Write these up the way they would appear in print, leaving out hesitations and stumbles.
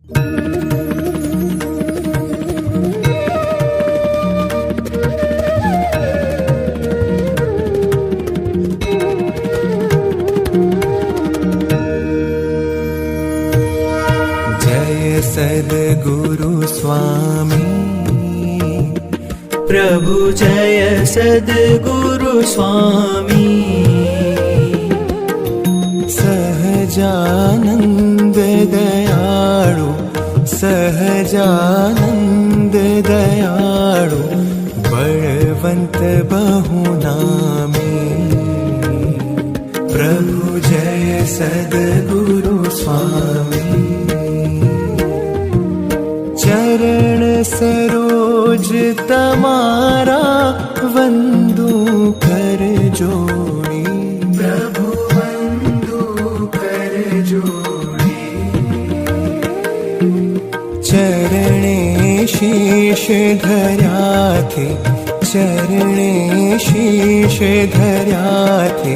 जय सद्गुरु स्वामी प्रभु जय सद्गुरु स्वामी सहजानंद दयाळु सहजानंद दयाळु बलवंत बहुनामी प्रभु जय सद्गुरु स्वामी चरण सरोज तमारा वंदू कर जोड़ी प्रभु वंदू कर जोड़ी चरणे शीश धर्या थे चरणे शीश धर्या थे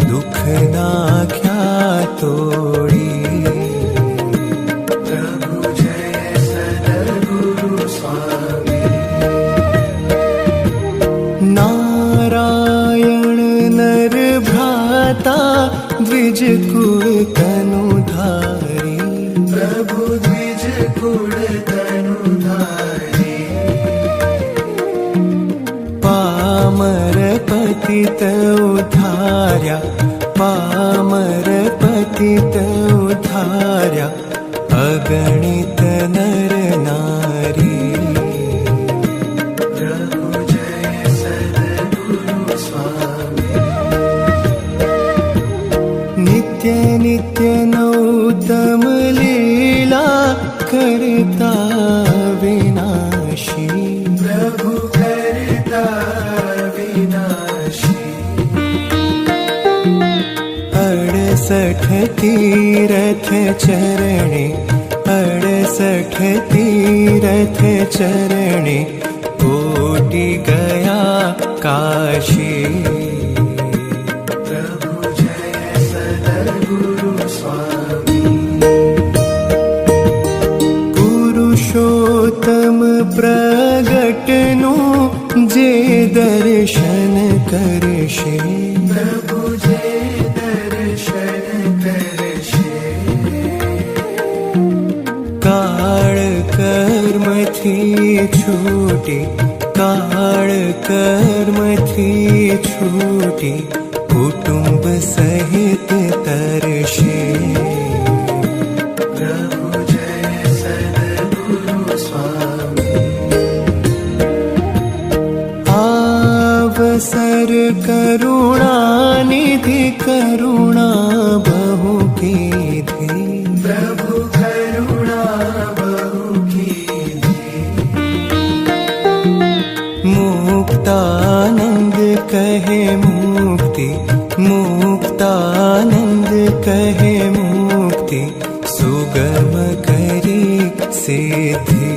दुख नाख्या तोड़ी नारायण नर भ्राता द्विज कुल तनुधारी प्रभु द्विज कुल तनुधारी पामर पतित उद्धार्या पामर पतित उद्धार्या अगणित नर नारी नित्य नित्य नौतम लीला करता विनाशी प्रभु करता विनाशी 68 तीरथ चरणे 68 तीरथ चरणे कोटि गया काशी पुरुषोत्तम प्रगटनु जे दर्शन करशे प्रभु जे दर्शन करशे काळ कर्म थी छूटी काळ कर्म थी छूटी कुटुंब सहित तरशे अवसर करुणा निधि करुणा बहु कीधी प्रभु करुणा बहु कीधी मुक्तानंद कहे मुक्ति मुक्तानंद कहे मुक्ति सुगम करी सिद्धि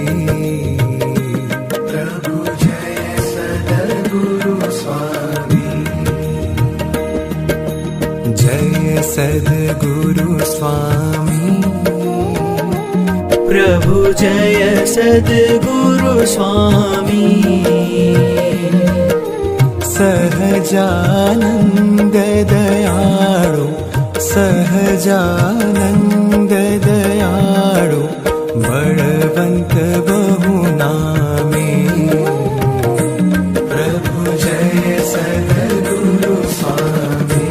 जय सद्गुरु स्वामी प्रभु जय सद्गुरु स्वामी सहजानंद दयाळु सहजानंद दयाळु बलवंत बहुनामी प्रभु जय सद्गुरु स्वामी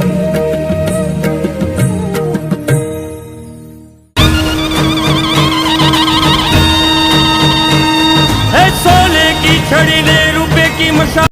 सोने की छड़ी ने रुपए की मशा